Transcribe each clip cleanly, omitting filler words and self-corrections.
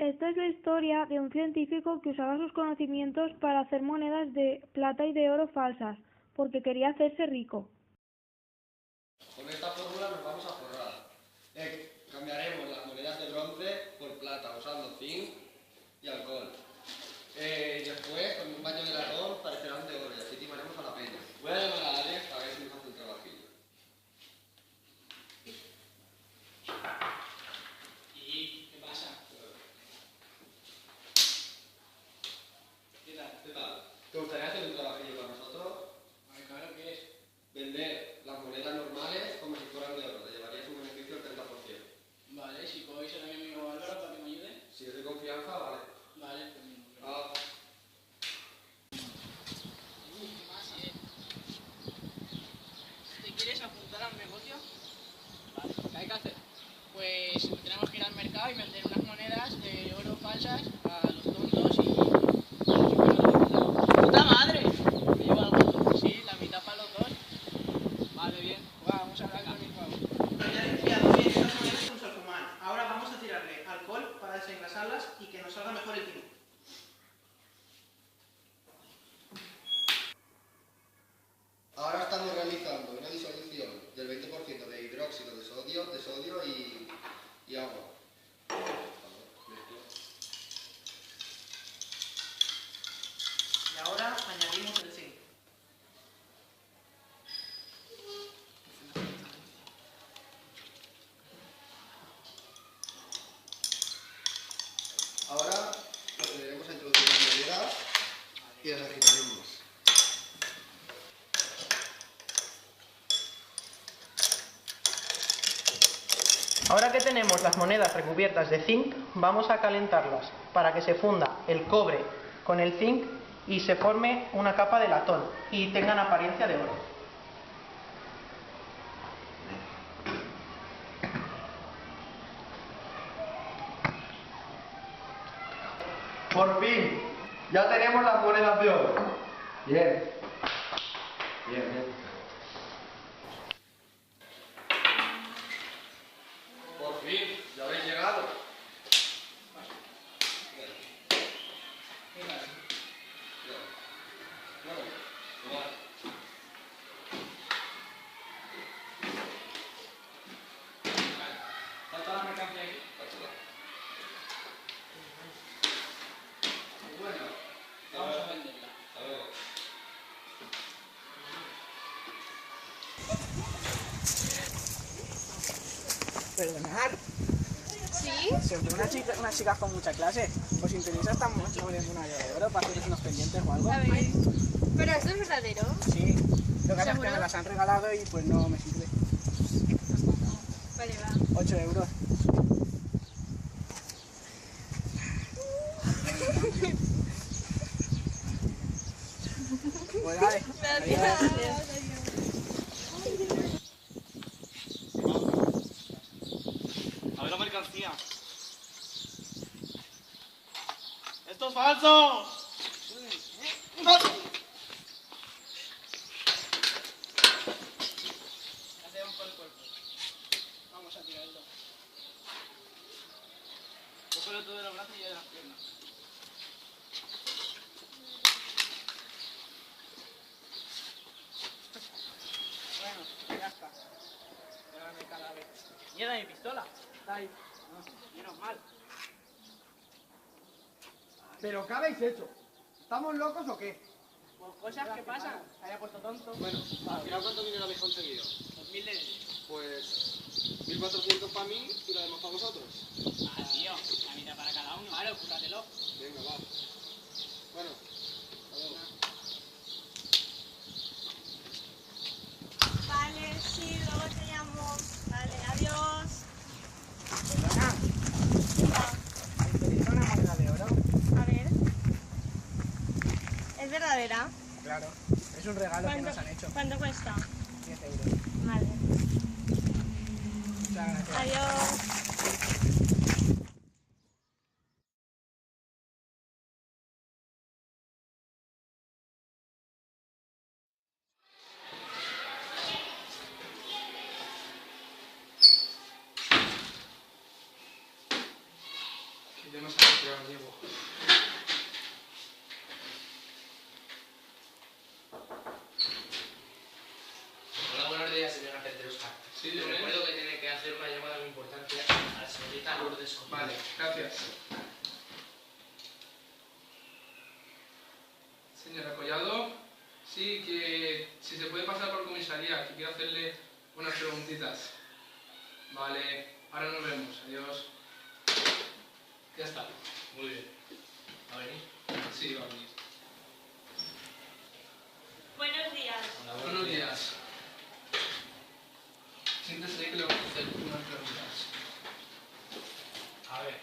Esta es la historia de un científico que usaba sus conocimientos para hacer monedas de plata y de oro falsas, porque quería hacerse rico. Con esta fórmula nos vamos a forrar. Cambiaremos las monedas de bronce por plata usando zinc y alcohol. Después, con un baño de latón, parecerán de oro y así timaremos a la peña. Voy a llamar a Alex a ver si nos hace un trabajillo. ¿Y qué pasa? ¿Qué tal? ¿Qué tal? ¿Te gustaría hacer un trabajillo para nosotros? Ay, claro, ¿qué es? Vender las monedas normales como si fueran de oro. Te llevarías un beneficio del 30%. Vale, si podéis ser a mi amigo Álvaro para que me ayude. Si es de confianza, vale. Vale, pues mismo. Ah. ¿Qué más, ¿Te quieres apuntar al negocio? Vale, ¿qué hay que hacer? Pues tenemos que ir al mercado y vender unas monedas de oro falsas a los tontos y... ¡Puta madre! ¿Me lleva algo? Sí, la mitad para los dos. Vale, bien. Vamos a hablar con el pavo. Ya he limpiado bien estas monedas con salfumán. Ahora vamos a tirarle alcohol para desengrasarlas y que nos salga mejor el tino. Ahora estamos realizando una disolución del 20% de hidróxido de sodio y agua. Y ahora añadimos el zinc. Ahora procederemos a introducir las monedas y las agitaremos. Ahora que tenemos las monedas recubiertas de zinc, vamos a calentarlas para que se funda el cobre con el zinc y se forme una capa de latón y tengan apariencia de oro. ¡Por fin! ¡Ya tenemos las monedas de oro! Bien. Bien, bien. ¡Por fin! ¡Ya habéis llegado! Bueno, igual. ¿Está toda la mercancía aquí? Bueno, Vamos a venderla. a ver. Perdonad, ¿Sí? siempre unas chicas con mucha clase. ¿Os interesa esta moneda de una de oro para hacer unos pendientes o algo? A ver. ¿Pero esto es verdadero? Sí, lo que pasa es que ¿Seguro? me las han regalado y pues no me sirve. Vale, va. 8 euros. Pues vale. Gracias. A ver la mercancía. ¡Esto es falso! Hacemos por el cuerpo. Vamos a tirarlo. Cógelo tú de los brazos y yo de las piernas. Bueno, ya está. Llévame cada vez. Mierda, mi pistola. Está ahí. No, menos mal. ¿Pero qué habéis hecho? ¿Estamos locos o qué? Pues cosas que pasan. Se haya puesto tonto. Bueno, al final, ¿cuánto dinero habéis conseguido? 2000 de euros. Pues 1400 para mí y lo demás para vosotros. Ah, tío. La mitad para cada uno. Claro, cúrratelo. Venga, va. Bueno, a ver. Vale, sí, luego te llamo. Vale, adiós. Perdona, ¿te interesa una moneda de oro? A ver. ¿Es verdadera? Claro, es un regalo que nos han hecho. ¿Cuánto cuesta? 10 euros. Vale. Muchas gracias. Adiós. Que yo no sé qué os llevo. Hola, buenos días, señor agente Oscar. Sí, Le dígame. recuerdo que tiene que hacer una llamada de importancia a la señorita Lourdes Cordero. Vale, gracias. Señora Collado, sí, que si se puede pasar por comisaría, que quiero hacerle unas preguntitas. Vale, ahora nos vemos. Adiós. Ya está. Muy bien. ¿Va a venir? Sí, va a venir. Buenos días. Hola, Buenos días. Siéntese que le voy a hacer unas preguntas. A ver,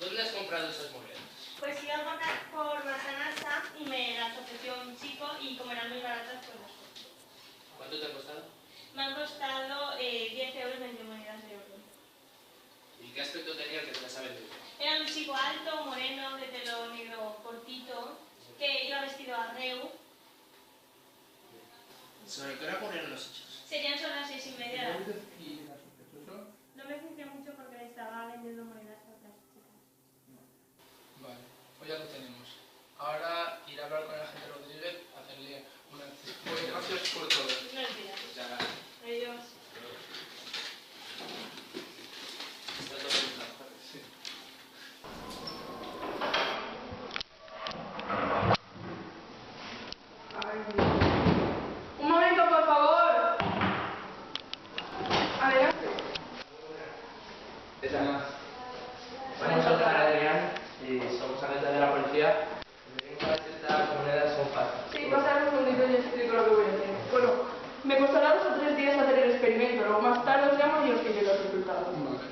¿dónde has comprado esas monedas? Pues iba a votar por Manzanasa y me las ofreció un chico y como eran muy baratas, pues las compré. ¿Cuánto te ha costado? Me han costado 10 euros 20 monedas de oro. ¿Y qué aspecto tenía el que te las ha vendido? Era un chico alto, moreno, de pelo negro cortito, que iba vestido a reu. ¿Sobre qué hora ocurrieron los hechos? Serían sobre las 6:30. ¿Y la sospechosa? No me fijé mucho porque le estaba vendiendo monedas a otras chicas. Vale, pues ya lo tenemos. Ahora ir a hablar con el agente Rodríguez, hacerle una... Pues gracias por todo. No olvides. Ya, gracias. Adiós. Está todo bien trabajado. Sí. Un momento, por favor. Adelante. Somos Oscar Adrián y somos agentes de la policía. Venimos a ver si estas monedas son falsas. Sí, pasar un segundito y explico lo que voy a hacer. Bueno, me costará 2 o 3 días hacer el experimento, luego más tarde os llamo y os diré los resultados.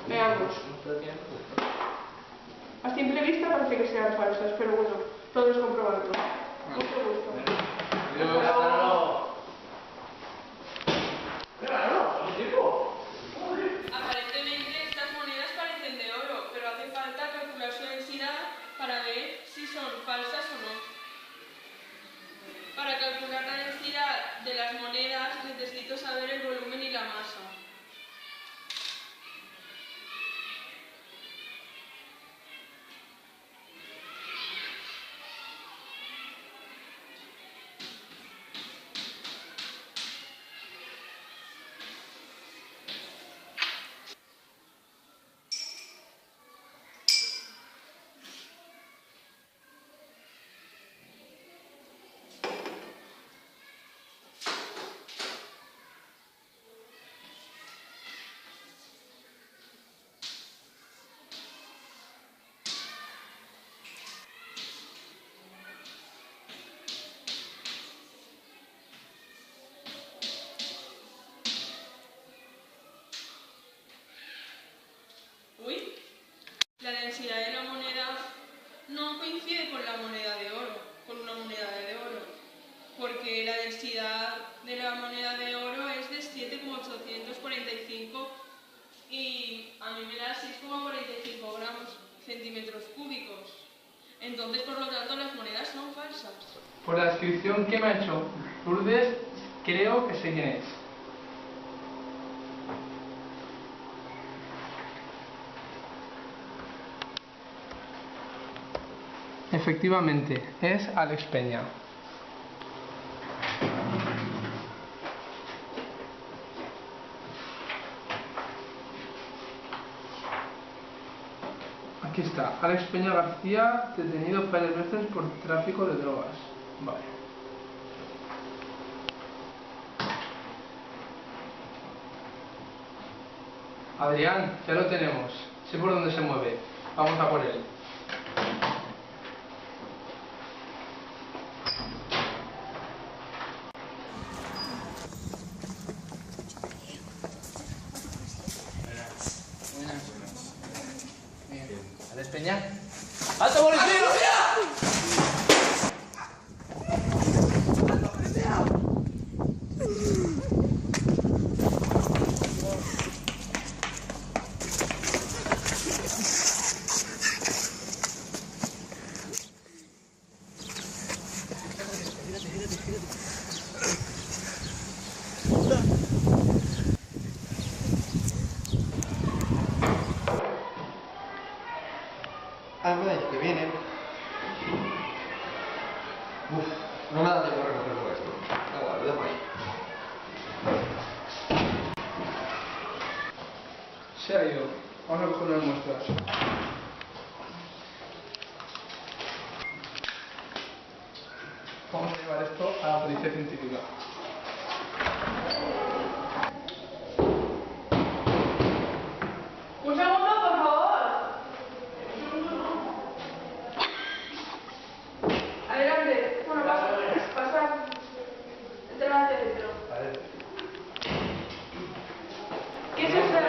Veamos. A simple vista parece que sean falsas, pero bueno, todo es comprobarlo. Mucho gusto. Aparentemente estas monedas parecen de oro, pero hace falta calcular su densidad para ver si son falsas o no. Para calcular la densidad de las monedas necesito saber el volumen y la masa. Uy, la densidad de la moneda no coincide con la moneda de oro, con una moneda de oro, porque la densidad de la moneda de oro es de 7,845 y a mí me da 6,45 gramos centímetros cúbicos. Entonces, por lo tanto, las monedas son falsas. Por la descripción que me ha hecho Lourdes, creo que sé quién es. Efectivamente, es Alex Peña. Aquí está, Alex Peña García, detenido varias veces por tráfico de drogas. Vale. Adrián, ya lo tenemos. Sé por dónde se mueve. Vamos a por él. ¿Alex Peña? ¡Alto policía! algo del año que viene. Uf, no me da tiempo a recoger todo esto. Da igual, lo dejo ahí. Se ha ido. Vamos a coger unas muestras. Vamos a llevar esto a la policía científica. Un segundo, por favor. Adelante. Bueno, pasa. Entra hacia adentro. ¿Qué es esta?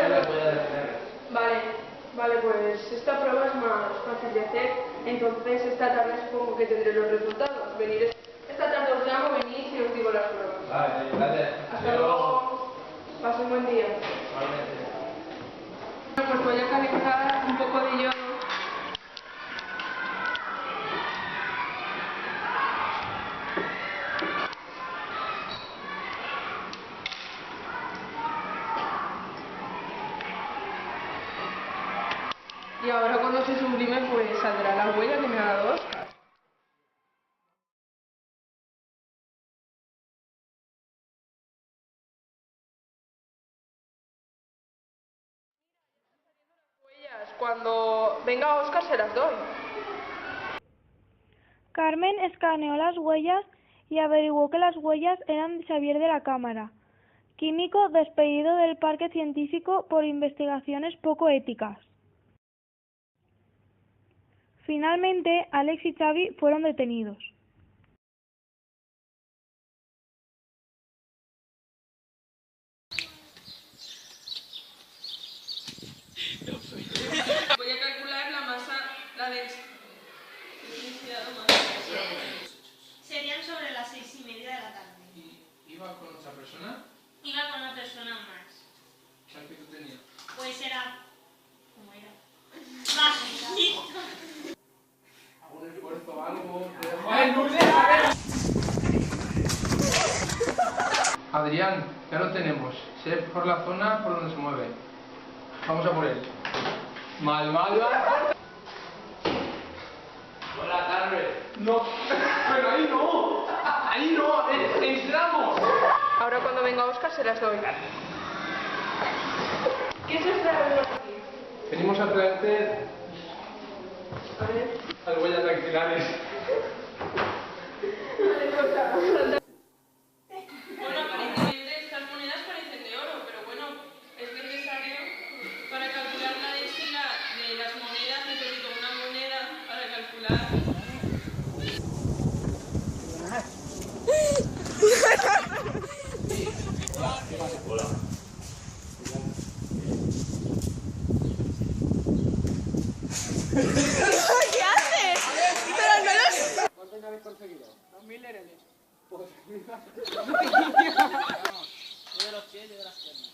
Vale, pues esta prueba es más fácil de hacer. Entonces esta tarde supongo que tendré los resultados. Venir esta tarde os llamo, venís y os digo las pruebas. Vale, gracias. Hasta luego. Pase un buen día. Igualmente. Pues voy a calentar un poco de yodo. Y ahora cuando se sublime pues saldrá la huella que me ha dado Óscar. Cuando venga Óscar se las doy. Carmen escaneó las huellas y averiguó que las huellas eran de Xavier de la Cámara, químico despedido del parque científico por investigaciones poco éticas. Finalmente, Alex y Xavi fueron detenidos. Voy a calcular la densidad Serían sobre las 6:30 de la tarde. ¿Iba con otra persona? Iba con una persona más. ¿Qué actitud tenía? Pues era... ¿Cómo era? Bajito. ¿Algún esfuerzo o algo? Adrián, ya lo tenemos. Sé por la zona por donde se mueve. Vamos a por él. Mal. Hola, Carmen. No, pero ahí no. Ahí no, a ver, entramos. Ahora cuando venga Óscar se las doy. ¿Qué es esta huella aquí? Venimos a traerte A ver. las huellas dactilares. Bueno, aparentemente estas monedas parecen de oro, pero bueno, es necesario para calcular la densidad de las monedas, necesito una moneda para calcular. Hola. ¿Qué haces? Pero no los... ¿Cuántos habéis conseguido? 2000 lereles. Pues mira. Yo de los pies, yo de las piernas.